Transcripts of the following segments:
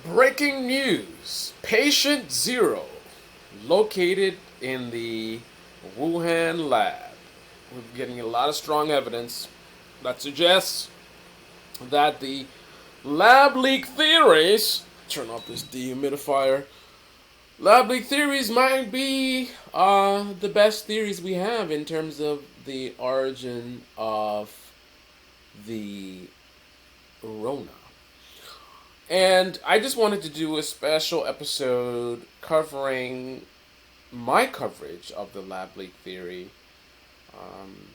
Breaking news. Patient Zero, located in the Wuhan lab. We're getting a lot of strong evidence that suggests that the lab leak theories, turn off this dehumidifier, lab leak theories might be the best theories we have in terms of the origin of the Rona. And I just wanted to do a special episode covering my coverage of the lab leak theory, um,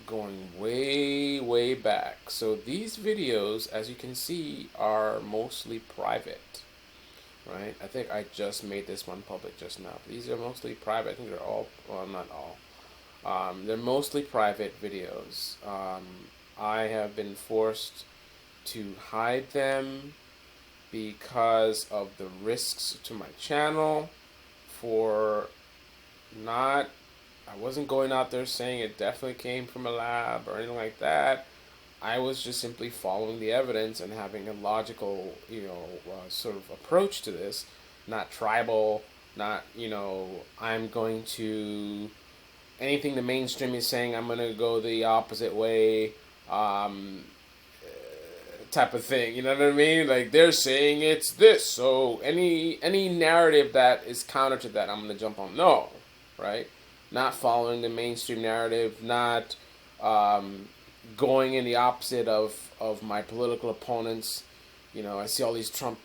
going way, way back. So these videos, as you can see, are mostly private, right? I think I just made this one public just now. These are mostly private. I think they're all, well, not all. They're mostly private videos. I have been forced to hide them because of the risks to my channel for not I wasn't going out there saying it definitely came from a lab or anything like that. I was just simply following the evidence and having a logical, sort of approach to this, not tribal, not, I'm going to anything the mainstream is saying, I'm going to go the opposite way. Um, Type of thing. You know what I mean? Like they're saying it's this, so any narrative that is counter to that, I'm gonna jump on. No, right? Not following the mainstream narrative, not going in the opposite of my political opponents. I see all these Trump,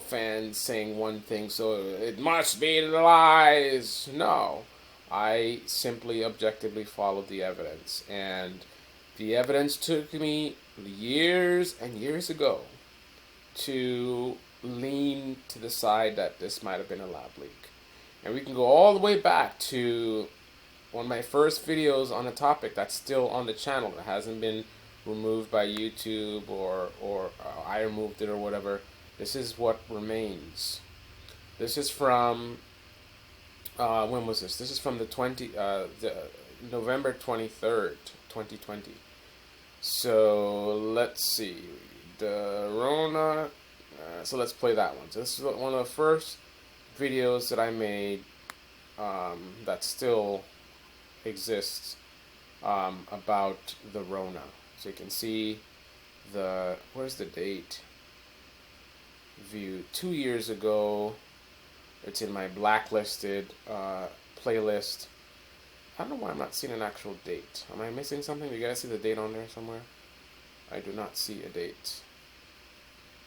fans saying one thing, so it must be the lies. No, I simply objectively followed the evidence, and the evidence took me years and years ago to lean to the side that this might have been a lab leak. And we can go all the way back to one of my first videos on a topic that's still on the channel that hasn't been removed by YouTube or I removed it or whatever. This is what remains. This is from when was this? This is from the November 23rd, 2020. So let's see, the Rona. So let's play that one. So this is one of the first videos that I made that still exists about the Rona. So you can see where's the date? View 2 years ago. It's in my blacklisted playlist. I don't know why I'm not seeing an actual date. Am I missing something? Do you guys see the date on there somewhere? I do not see a date.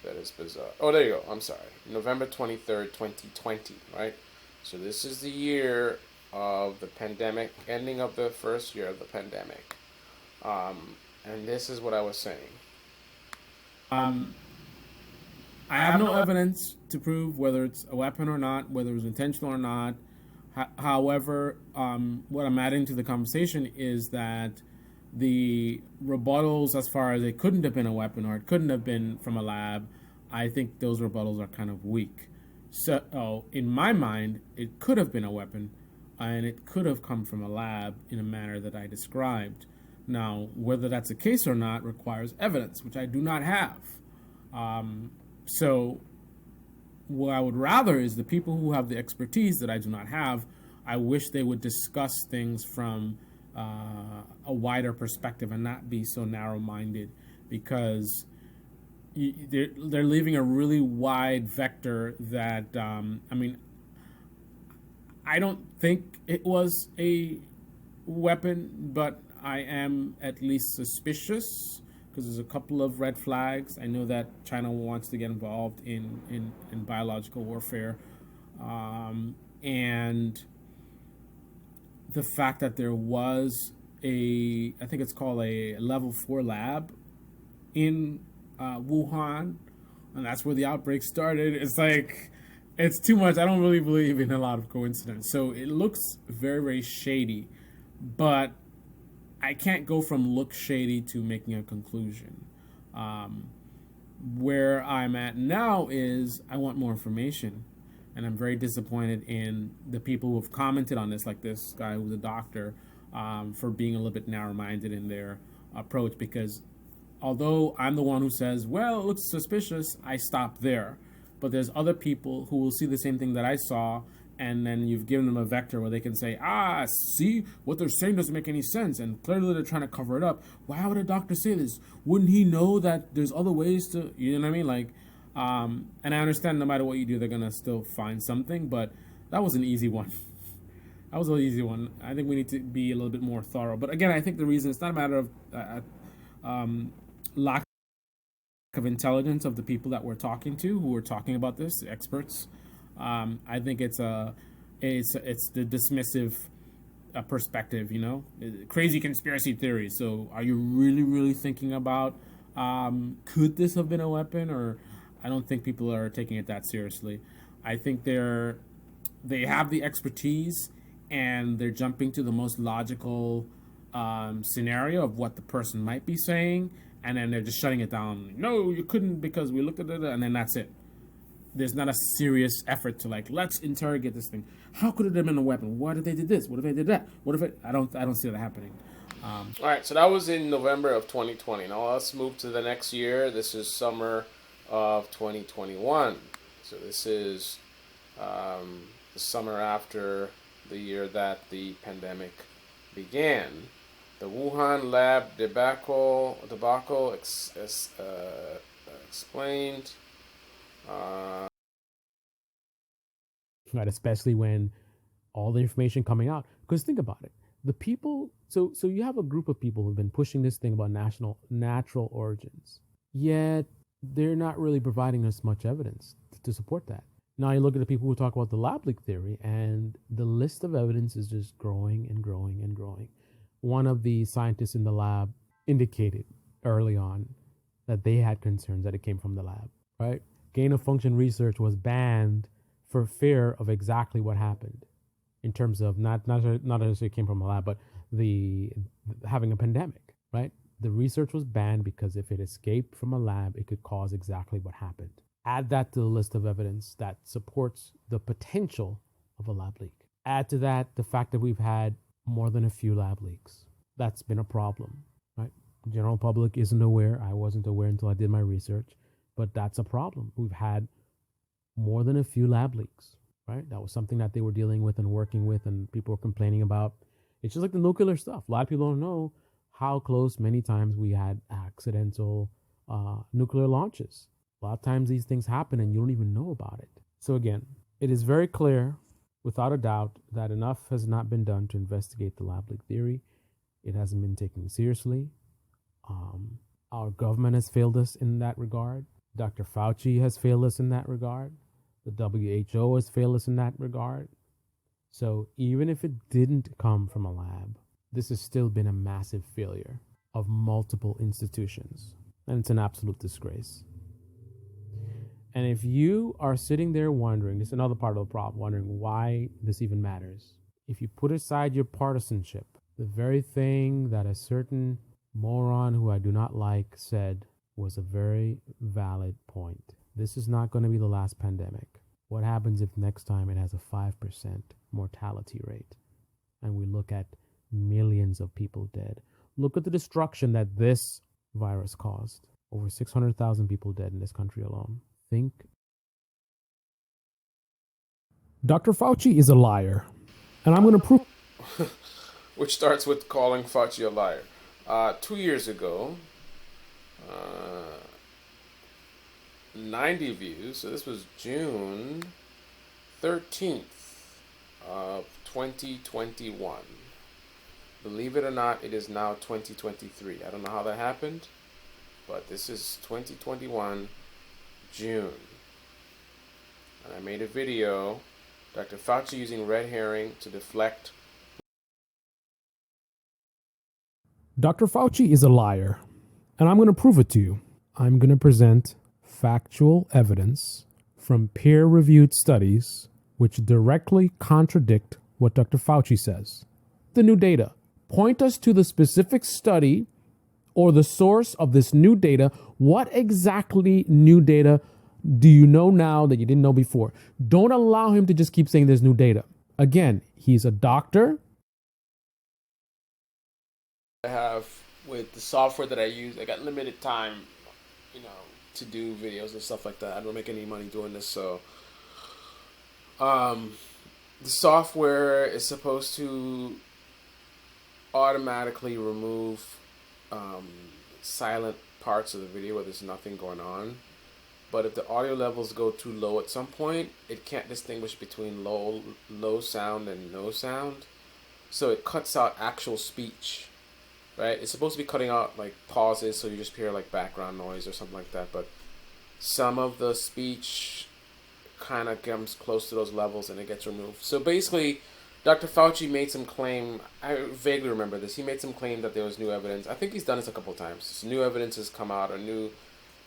That is bizarre. Oh, there you go. I'm sorry. November 23rd, 2020, right? So this is the year of the pandemic, ending of the first year of the pandemic. And this is what I was saying. Um, I have no evidence to prove whether it's a weapon or not, whether it was intentional or not. However, what I'm adding to the conversation is that the rebuttals, as far as it couldn't have been a weapon or it couldn't have been from a lab, I think those rebuttals are kind of weak. So, in my mind, it could have been a weapon, and it could have come from a lab in a manner that I described. Now, whether that's the case or not requires evidence, which I do not have. So, what I would rather is the people who have the expertise that I do not have. I wish they would discuss things from a wider perspective and not be so narrow-minded, because they're leaving a really wide vector that I don't think it was a weapon, but I am at least suspicious because there's a couple of red flags. I know that China wants to get involved in biological warfare. And the fact that there was I think it's called a level 4 lab in Wuhan, and that's where the outbreak started. It's like, it's too much. I don't really believe in a lot of coincidence. So it looks very, very shady, but I can't go from look shady to making a conclusion. Where I'm at now is I want more information, and I'm very disappointed in the people who have commented on this, like this guy who's a doctor, for being a little bit narrow-minded in their approach, because although I'm the one who says, well, it looks suspicious, I stop there. But there's other people who will see the same thing that I saw, and then you've given them a vector where they can say, see, what they're saying doesn't make any sense, and clearly they're trying to cover it up. Why would a doctor say this? Wouldn't he know that there's other ways to, you know what I mean? Like, and I understand no matter what you do, they're gonna still find something, but that was an easy one. That was an easy one. I think we need to be a little bit more thorough. But again, I think the reason it's not a matter of lack of intelligence of the people that we're talking to, who are talking about this, the experts. I think it's the dismissive perspective, you know, crazy conspiracy theories. So, are you really thinking about could this have been a weapon? Or I don't think people are taking it that seriously. I think they have the expertise, and they're jumping to the most logical scenario of what the person might be saying, and then they're just shutting it down. No, you couldn't because we looked at it, and then that's it. There's not a serious effort to let's interrogate this thing. How could it have been a weapon? What if they did this? What if they did that? What if it? I don't see that happening. All right, so that was in November of 2020. Now let's move to the next year. This is summer of 2021. So this is the summer after the year that the pandemic began. The Wuhan lab debacle explained. Right, especially when all the information coming out. Because think about it, the people. So you have a group of people who've been pushing this thing about natural origins, yet they're not really providing us much evidence to support that. Now you look at the people who talk about the lab leak theory, and the list of evidence is just growing and growing and growing. One of the scientists in the lab indicated early on that they had concerns that it came from the lab, right? Gain of function research was banned for fear of exactly what happened, in terms of not necessarily it came from a lab, but the having a pandemic, right? The research was banned because if it escaped from a lab, it could cause exactly what happened. Add that to the list of evidence that supports the potential of a lab leak. Add to that the fact that we've had more than a few lab leaks. That's been a problem, right? The general public isn't aware. I wasn't aware until I did my research, but that's a problem. We've had more than a few lab leaks, right? That was something that they were dealing with and working with, and people were complaining about. It's just like the nuclear stuff. A lot of people don't know how close many times we had accidental nuclear launches. A lot of times these things happen and you don't even know about it. So again, it is very clear, without a doubt, that enough has not been done to investigate the lab leak theory. It hasn't been taken seriously. Our government has failed us in that regard. Dr. Fauci has failed us in that regard. The WHO has failed us in that regard. So even if it didn't come from a lab, this has still been a massive failure of multiple institutions. And it's an absolute disgrace. And if you are sitting there wondering, this is another part of the problem, wondering why this even matters. If you put aside your partisanship, the very thing that a certain moron who I do not like said was a very valid point. This is not going to be the last pandemic. What happens if next time it has a 5% mortality rate and we look at millions of people dead? Look at the destruction that this virus caused. Over 600,000 people dead in this country alone. Think. Dr. Fauci is a liar, and I'm going to prove. Which starts with calling Fauci a liar. 2 years ago, 90 views. So this was June 13th of 2021. Believe it or not, it is now 2023. I don't know how that happened, but this is 2021, June. And I made a video, Dr. Fauci using red herring to deflect. Dr. Fauci is a liar, and I'm going to prove it to you. I'm going to present factual evidence from peer-reviewed studies which directly contradict what Dr. Fauci says. The new data. Point us to the specific study or the source of this new data. What exactly new data do you know now that you didn't know before? Don't allow him to just keep saying there's new data. Again, he's a doctor. I have with the software that I use, I got limited time, to do videos and stuff like that. I don't make any money doing this, so the software is supposed to automatically remove silent parts of the video where there's nothing going on. But if the audio levels go too low at some point, it can't distinguish between low sound and no sound. So it cuts out actual speech, right? It's supposed to be cutting out like pauses, so you just hear like background noise or something like that. But some of the speech kind of comes close to those levels and it gets removed. So basically, Dr. Fauci made some claim, I vaguely remember this, he made some claim that there was new evidence. I think he's done this a couple of times. So new evidence has come out, or new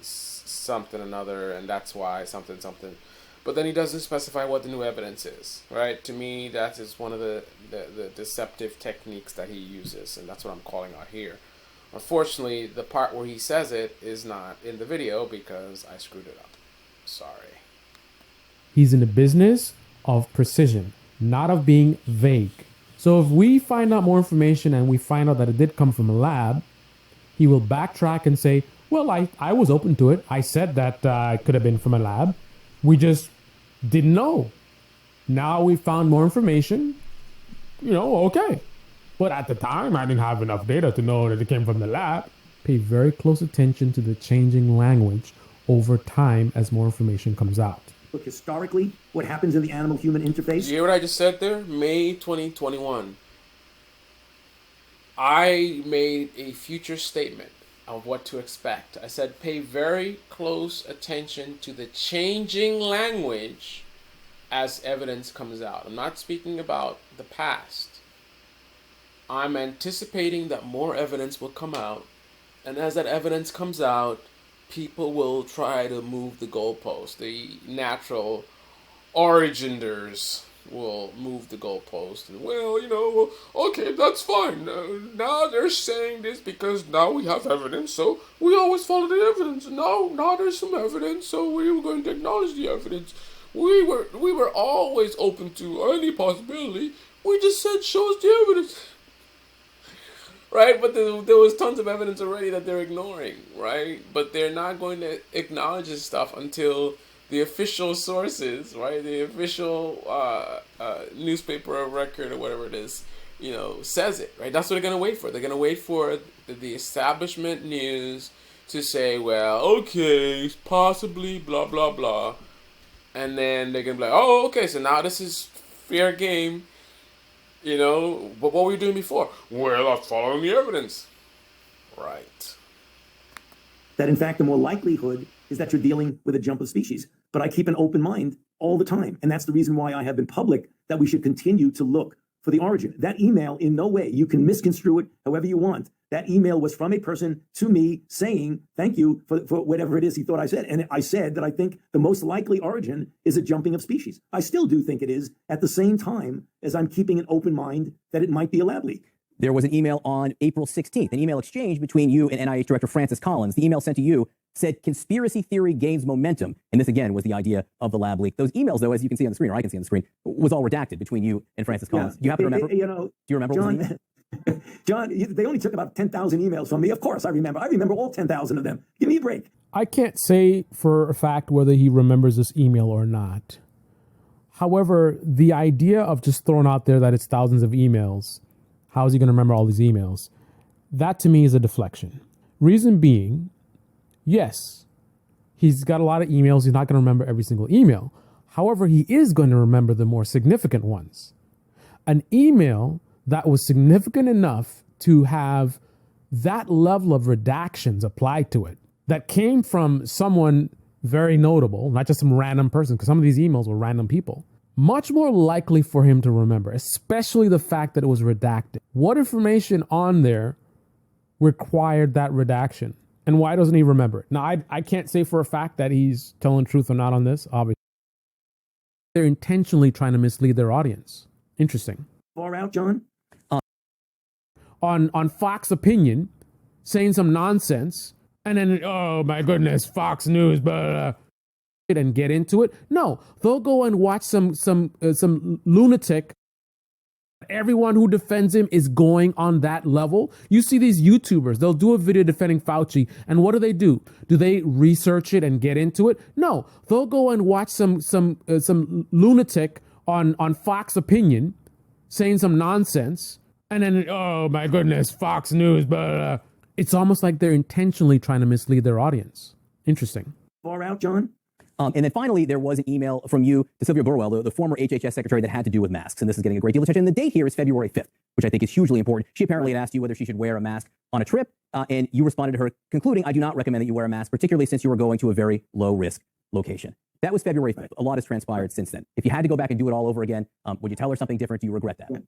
something another, and that's why something. But then he doesn't specify what the new evidence is, right? To me, that is one of the deceptive techniques that he uses, and that's what I'm calling out here. Unfortunately, the part where he says it is not in the video because I screwed it up. Sorry. He's in the business of precision, not of being vague. So if we find out more information and we find out that it did come from a lab, he will backtrack and say, well, I was open to it. I said that it could have been from a lab. We just didn't know. Now we found more information, okay. But at the time, I didn't have enough data to know that it came from the lab. Pay very close attention to the changing language over time as more information comes out. Look, historically, what happens in the animal-human interface? You hear what I just said there? May 2021. I made a future statement of what to expect. I said pay very close attention to the changing language as evidence comes out. I'm not speaking about the past. I'm anticipating that more evidence will come out, and as that evidence comes out, people will try to move the goalpost. The natural originers will move the goalpost. And, well, okay, that's fine. Now they're saying this because now we have evidence, so we always follow the evidence. Now there's some evidence, so we were going to acknowledge the evidence. We were always open to any possibility. We just said, show us the evidence. Right, but there was tons of evidence already that they're ignoring, right? But they're not going to acknowledge this stuff until the official sources, right? The official newspaper of record or whatever it is, says it, right? That's what they're going to wait for. They're going to wait for the establishment news to say, well, okay, possibly, blah, blah, blah. And then they're going to be like, oh, okay, so now this is fair game. But what were you doing before? Well, I'm following the evidence. Right. That, in fact, the more likelihood is that you're dealing with a jump of species. But I keep an open mind all the time. And that's the reason why I have been public that we should continue to look for the origin. That email, in no way, you can misconstrue it however you want. That email was from a person to me saying, thank you for whatever it is he thought I said. And I said that I think the most likely origin is a jumping of species. I still do think it is, at the same time as I'm keeping an open mind that it might be a lab leak. There was an email on April 16th, an email exchange between you and NIH Director Francis Collins. The email sent to you said conspiracy theory gains momentum. And this, again, was the idea of the lab leak. Those emails, though, as you can see on the screen, or I can see on the screen, was all redacted between you and Francis Collins. Do you happen to remember? Do you remember? John, John, they only took about 10,000 emails from me. Of course, I remember. I remember all 10,000 of them. Give me a break. I can't say for a fact whether he remembers this email or not. However, the idea of just throwing out there that it's thousands of emails, how is he going to remember all these emails? That to me is a deflection. Reason being, yes, he's got a lot of emails. He's not going to remember every single email. However, he is going to remember the more significant ones. An email that was significant enough to have that level of redactions applied to it, that came from someone very notable, not just some random person, because some of these emails were random people, much more likely for him to remember, especially the fact that it was redacted. What information on there required that redaction? And why doesn't he remember it? Now, I can't say for a fact that he's telling truth or not on this, obviously. They're intentionally trying to mislead their audience. Interesting. Far out, John? On Fox Opinion, saying some nonsense, and then, oh my goodness, Fox News, blah, blah, and get into it. No, they'll go and watch some lunatic everyone who defends him is going on that level. You see these YouTubers, they'll do a video defending Fauci, and what do? Do they research it and get into it? No, they'll go and watch some lunatic on Fox Opinion saying some nonsense, and then, oh my goodness, Fox News, blah, blah, blah. It's almost like they're intentionally trying to mislead their audience. Interesting. Far out, John? And then finally, there was an email from you to Sylvia Burwell, the former HHS secretary, that had to do with masks. And this is getting a great deal of attention. And the date here is February 5th, which I think is hugely important. She apparently had asked you whether she should wear a mask on a trip. And you responded to her concluding, I do not recommend that you wear a mask, particularly since you are going to a very low risk location. That was February 5th. A lot has transpired since then. If you had to go back and do it all over again, would you tell her something different? Do you regret that? Yeah.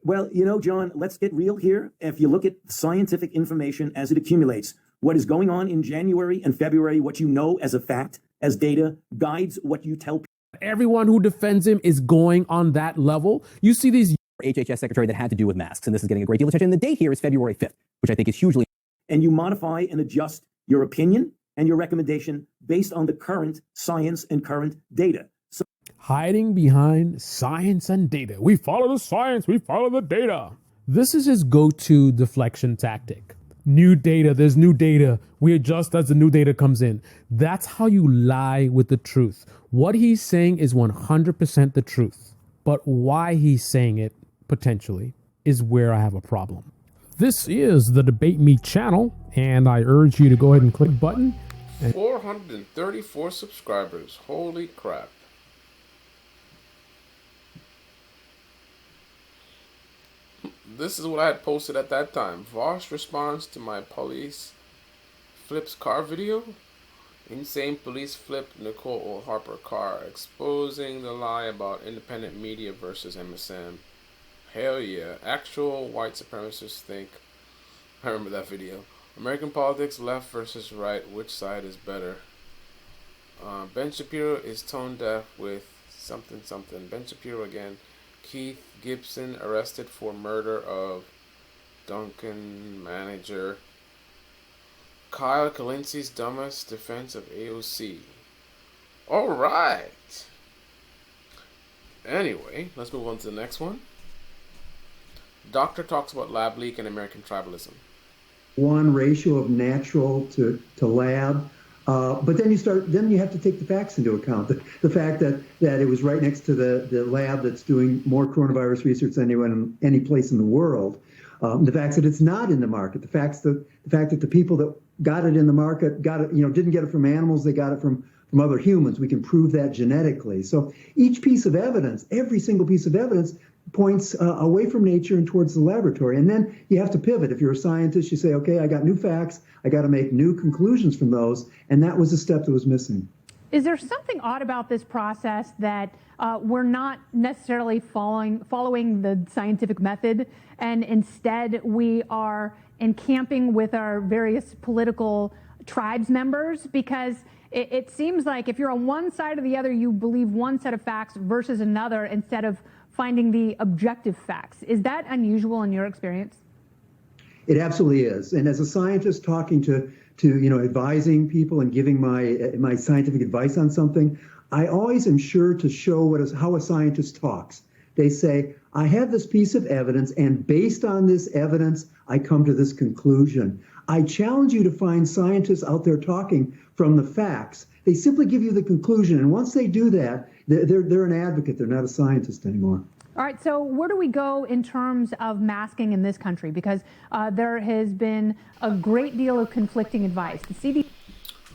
Well, John, let's get real here. If you look at scientific information as it accumulates, what is going on in January and February, what you know as a fact, as data, guides what you tell people. Everyone who defends him is going on that level. You see these HHS secretary that had to do with masks. And this is getting a great deal of attention. And the date here is February 5th, which I think is hugely. And you modify and adjust your opinion and your recommendation based on the current science and current data. So hiding behind science and data. We follow the science, we follow the data. This is his go-to deflection tactic. New data, there's new data. We adjust as the new data comes in. That's how you lie with the truth. What he's saying is 100% the truth. But why he's saying it, potentially, is where I have a problem. This is the Debate Me channel, and I urge you to go ahead and click the button. 434 subscribers. Holy crap. This is what I had posted at that time. Voss responds to my police flips car video. Insane police flip Nicole Harper car, exposing the lie about independent media versus MSM. Hell yeah. Actual white supremacists think. I remember that video. American politics, left versus right. Which side is better? Ben Shapiro is tone deaf with something. Ben Shapiro again. Keith Gibson arrested for murder of Duncan manager. Kyle Kalinski's dumbest defense of AOC. Alright. Anyway, let's move on to the next one. Doctor talks about lab leak and American tribalism. One ratio of natural to lab. But then you have to take the facts into account. The fact that it was right next to the lab that's doing more coronavirus research than anyone in any place in the world. The fact that it's not in the market. The fact that the people that got it in the market got it, didn't get it from animals. They got it from other humans. We can prove that genetically. So each piece of evidence, every single piece of evidence, points away from nature and towards the laboratory. And then you have to pivot. If you're a scientist, you say, okay, I got new facts. I got to make new conclusions from those. And that was a step that was missing. Is there something odd about this process that we're not necessarily following the scientific method, and instead we are encamping with our various political tribes members? Because it seems like if you're on one side or the other, you believe one set of facts versus another instead of finding the objective facts. Is that unusual in your experience? It absolutely is. And as a scientist talking to advising people and giving my scientific advice on something, I always am sure to show how a scientist talks. They say, I have this piece of evidence, and based on this evidence, I come to this conclusion. I challenge you to find scientists out there talking from the facts. They simply give you the conclusion, and once they do that, they're an advocate. They're not a scientist anymore. All right, so where do we go in terms of masking in this country? Because there has been a great deal of conflicting advice. The CDC.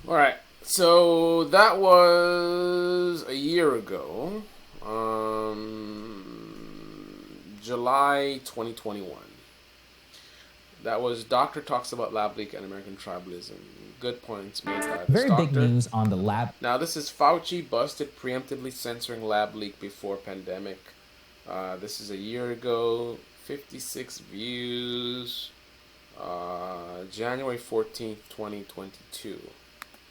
All right, so that was a year ago, July 2021. That was Doctor Talks About Lab Leak and American Tribalism. Good points made by this Very doctor. big news on the lab. Now, this is Fauci busted preemptively censoring lab leak before pandemic. This is a year ago, 56 views, January 14th, 2022.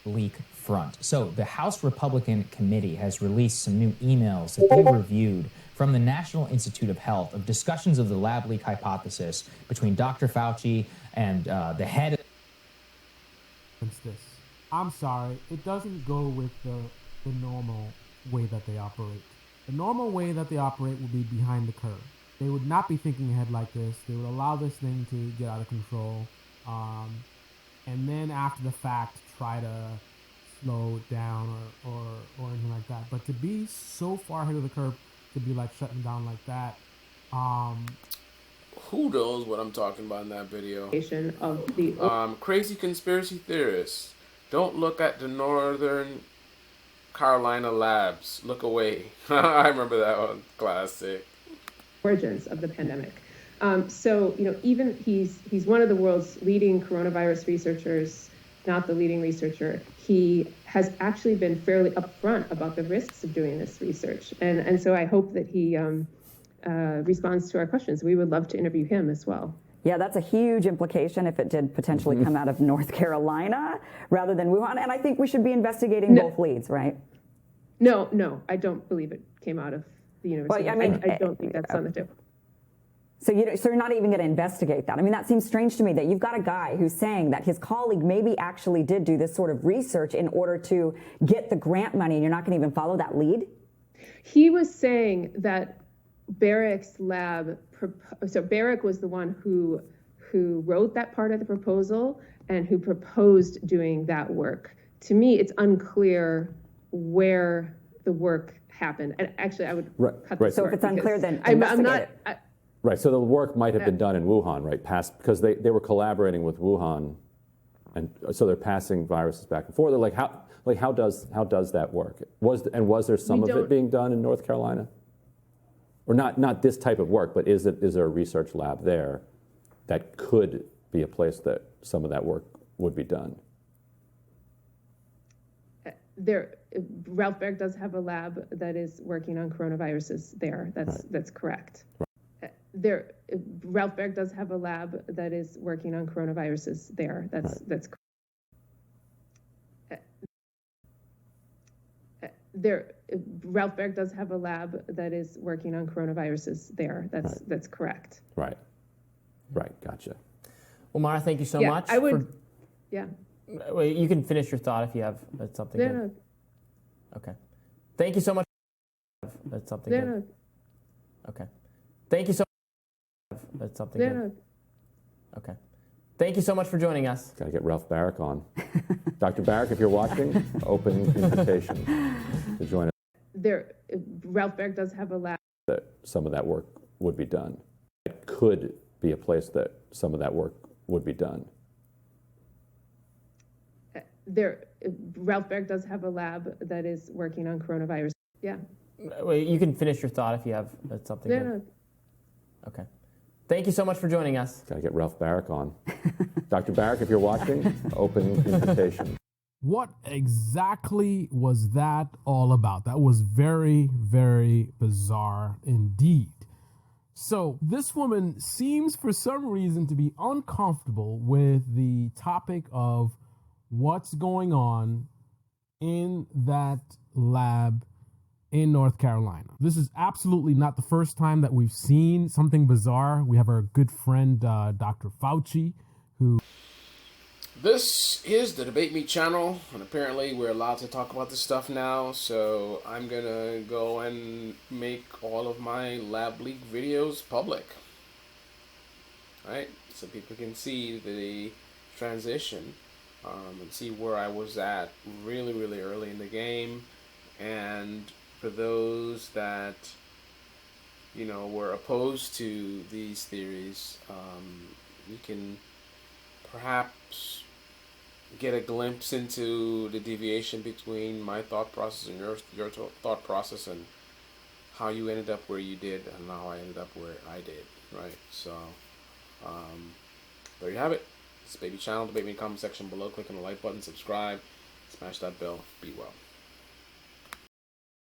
Leak front. So the House Republican Committee has released some new emails that they reviewed from the National Institute of Health of discussions of the lab leak hypothesis between Dr. Fauci and the head. This. I'm sorry, it doesn't go with the normal way that they operate. The normal way that they operate will be behind the curve. they would not be thinking ahead like this. They would allow this thing to get out of control, and then after the fact try to slow it down or anything like that. But to be so far ahead of the curve, to be like shutting down like that, who knows what I'm talking about in that video? Of the Crazy conspiracy theorists. Don't look at the Northern Carolina labs. Look away. I remember that one. Classic. origins of the pandemic. So, even he's one of the world's leading coronavirus researchers, not the leading researcher. He has actually been fairly upfront about the risks of doing this research. And so I hope that he responds to our questions. We would love to interview him as well. Yeah, that's a huge implication if it did potentially come out of North Carolina rather than Wuhan. And I think we should be investigating both leads, right? No, I don't believe it came out of the university. Well, I mean, I don't think that's on the tip. So you're not even going to investigate that. I mean, that seems strange to me that you've got a guy who's saying that his colleague maybe actually did do this sort of research in order to get the grant money, and you're not going to even follow that lead? He was saying that Barrick's lab, so Barrick was the one who wrote that part of the proposal and who proposed doing that work. To me, it's unclear where the work happened. And actually, I would cut this So if short it's unclear, then I'm investigate not. it. Right, so the work might have been done in Wuhan, right? Because they were collaborating with Wuhan, and so they're passing viruses back and forth. They're how does that work? Was there some of it being done in North Carolina? Or not this type of work, but is there a research lab there that could be a place that some of that work would be done? Ralph Berg does have a lab that is working on coronaviruses there. That's correct. Right. Ralph Berg does have a lab that is working on coronaviruses there. That's Ralph Berg does have a lab that is working on coronaviruses there. That's correct. Right, gotcha. Well, Mara, thank you so Yeah, much. I would. Yeah. Well, you can finish your thought if you have something. No. Okay. Thank you so much. That's something. No. Okay. Thank you so much. That's something. No. Okay. Thank you so much for joining us. Got to get Ralph Barrick on. Dr. Barrick, if you're watching, open invitation to join us. Ralph Berg does have a lab. That some of that work would be done. It could be a place that some of that work would be done. Ralph Berg does have a lab that is working on coronavirus. Yeah. Well, you can finish your thought if you have something. No. Okay. Thank you so much for joining us. Got to get Ralph Barrick on. Dr. Barrick, if you're watching, open invitation. What exactly was that all about? That was very, very bizarre indeed. So this woman seems for some reason to be uncomfortable with the topic of what's going on in that lab in North Carolina. This is absolutely not the first time that we've seen something bizarre. We have our good friend, Dr. Fauci, who... This is the Debate Me channel, and apparently we're allowed to talk about this stuff now, so I'm gonna go and make all of my lab leak videos public. Alright, so people can see the transition and see where I was at really, really early in the game. And for those that, were opposed to these theories, you can perhaps get a glimpse into the deviation between my thought process and your thought process, and how you ended up where you did and how I ended up where I did, right? So there you have it. It's Baby Channel. Debate me in the comment section below. Click on the like button, subscribe, smash that bell. Be well.